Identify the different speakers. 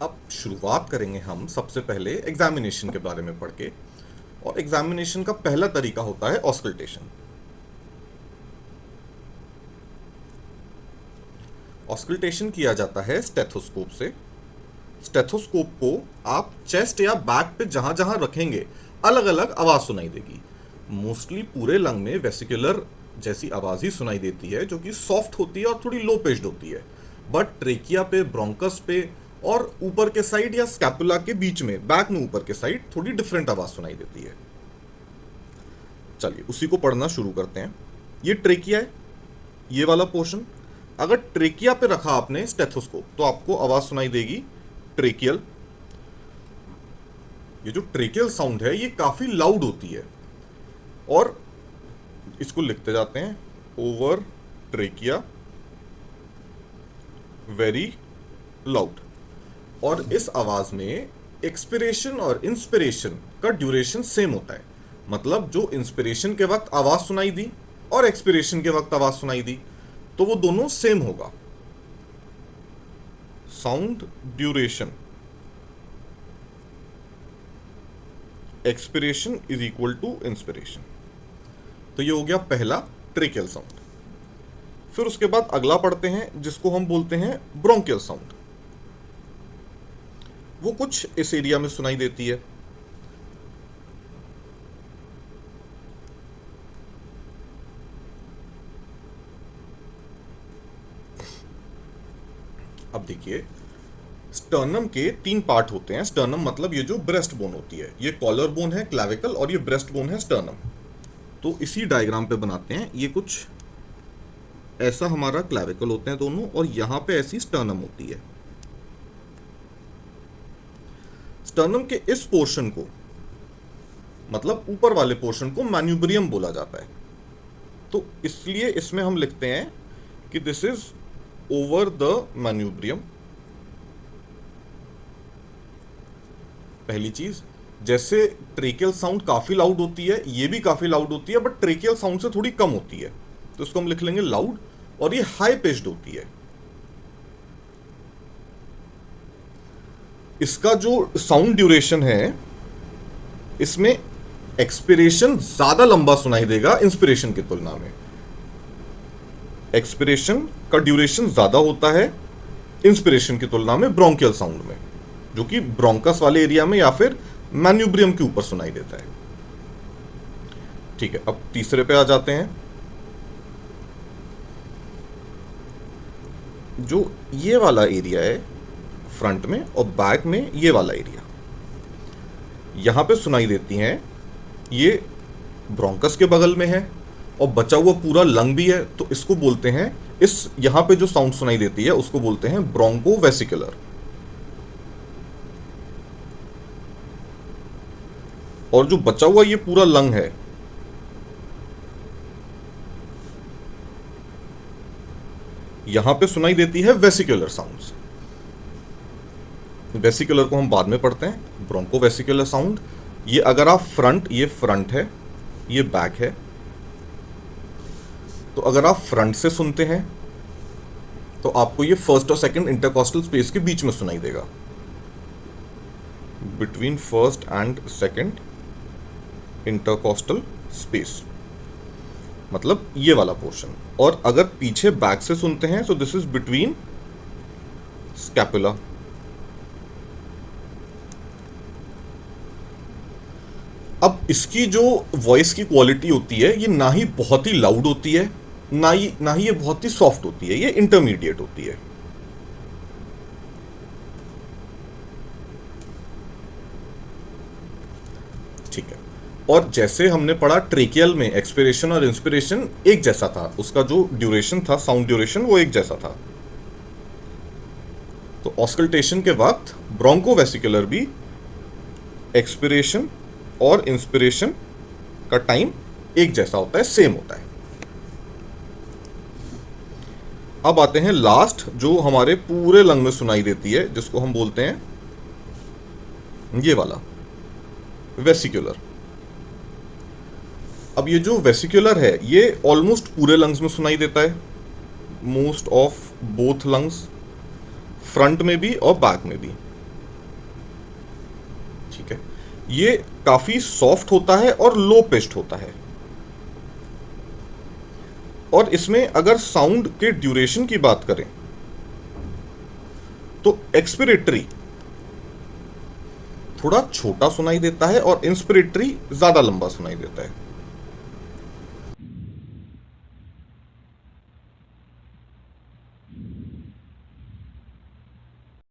Speaker 1: अब शुरुआत करेंगे हम सबसे पहले एग्जामिनेशन के बारे में पढ़ के। और एग्जामिनेशन का पहला तरीका होता है ऑस्कल्टेशन। ऑस्कल्टेशन किया जाता है स्टेथोस्कोप से। स्टेथोस्कोप को आप चेस्ट या बैक पे जहां जहां रखेंगे अलग अलग आवाज सुनाई देगी। मोस्टली पूरे लंग में वेसिकुलर जैसी आवाज ही सुनाई देती है, जो कि सॉफ्ट होती है और थोड़ी लो पिच्ड होती है। बट ट्रेकिया पे, ब्रोंकस पे और ऊपर के साइड या स्कैपुला के बीच में, बैक में ऊपर के साइड थोड़ी डिफरेंट आवाज सुनाई देती है। चलिए उसी को पढ़ना शुरू करते हैं। ये ट्रेकिया है, ये वाला पोर्शन। अगर ट्रेकिया पे रखा आपने स्टेथोस्कोप तो आपको आवाज सुनाई देगी ट्रेकियल। ये जो ट्रेकियल साउंड है ये काफी लाउड होती है और इसको लिखते जाते हैं ओवर ट्रेकिया, वेरी लाउड। और इस आवाज में एक्सपिरेशन और इंस्पिरेशन का ड्यूरेशन सेम होता है। मतलब जो इंस्पिरेशन के वक्त आवाज सुनाई दी और एक्सपिरेशन के वक्त आवाज सुनाई दी तो वो दोनों सेम होगा। Sound duration expiration is equal to inspiration. तो ये हो गया पहला ट्रेकियल साउंड। फिर उसके बाद अगला पढ़ते हैं जिसको हम बोलते हैं ब्रोंकियल साउंड। वो कुछ इस एरिया में सुनाई देती है। अब देखिए, स्टर्नम के 3 पार्ट होते हैं। स्टर्नम मतलब ये जो ब्रेस्ट बोन होती है, ये कॉलर बोन है क्लैविकल और ये ब्रेस्ट बोन है स्टर्नम। तो इसी डायग्राम पे बनाते हैं। ये कुछ ऐसा हमारा क्लैविकल होते हैं दोनों और यहां पे ऐसी स्टर्नम होती है। स्टर्नम के इस पोर्शन को, मतलब ऊपर वाले पोर्शन को, मैन्यूब्रियम बोला जाता है। तो इसलिए इसमें हम लिखते हैं कि this is over the manubrium. पहली चीज, जैसे ट्रेकियल साउंड काफी लाउड होती है, ये भी काफी लाउड होती है, बट ट्रेकियल साउंड से थोड़ी कम होती है, तो इसको हम लिख लेंगे लाउड। और ये हाई पिच्ड होती है। इसका जो साउंड ड्यूरेशन है, इसमें एक्सपिरेशन ज्यादा लंबा सुनाई देगा इंस्पिरेशन की तुलना में। एक्सपिरेशन का ड्यूरेशन ज्यादा होता है इंस्पिरेशन की तुलना में ब्रोंकियल साउंड में, जो कि ब्रोंकस वाले एरिया में या फिर मैन्यूब्रियम के ऊपर सुनाई देता है। ठीक है, अब तीसरे पे आ जाते हैं। जो ये वाला एरिया है फ्रंट में और बैक में, ये वाला एरिया यहां पे सुनाई देती हैं, ये ब्रोंकस के बगल में है और बचा हुआ पूरा लंग भी है। तो इसको बोलते हैं, इस यहां पे जो साउंड सुनाई देती है उसको बोलते हैं ब्रोंको वेसिकुलर। और जो बचा हुआ ये पूरा लंग है, यहां पे सुनाई देती है वेसिकुलर साउंड्स। वेसिकुलर को हम बाद में पढ़ते हैं। ब्रोंको वेसिकुलर साउंड, ये अगर आप फ्रंट, ये फ्रंट है, ये बैक है, तो अगर आप फ्रंट से सुनते हैं तो आपको ये फर्स्ट और सेकंड इंटरकॉस्टल स्पेस के बीच में सुनाई देगा। Between first and second intercostal space, मतलब ये वाला पोर्शन। और अगर पीछे बैक से सुनते हैं तो दिस इज बिटवीन स्कैपुला। अब इसकी जो वॉइस की क्वालिटी होती है, ये ना ही बहुत ही लाउड होती है, ना ही ये बहुत ही सॉफ्ट होती है, ये इंटरमीडिएट होती है। ठीक है, और जैसे हमने पढ़ा ट्रेकियल में एक्सपिरेशन और इंस्पिरेशन एक जैसा था, उसका जो ड्यूरेशन था, साउंड ड्यूरेशन, वो एक जैसा था। तो ऑस्कल्टेशन के वक्त ब्रोंकोवेसिकुलर भी एक्सपिरेशन और इंस्पिरेशन का टाइम एक जैसा होता है, सेम होता है। अब आते हैं लास्ट, जो हमारे पूरे लंग में सुनाई देती है, जिसको हम बोलते हैं ये वाला वेसिकुलर। अब ये जो वेसिकुलर है ये ऑलमोस्ट पूरे लंग्स में सुनाई देता है। Most of both lungs, front में भी और बैक में भी। ठीक है, ये काफी सॉफ्ट होता है और लो पिच्ड होता है। और इसमें अगर साउंड के ड्यूरेशन की बात करें तो एक्सपिरेटरी थोड़ा छोटा सुनाई देता है और इंस्पिरेटरी ज्यादा लंबा सुनाई देता है।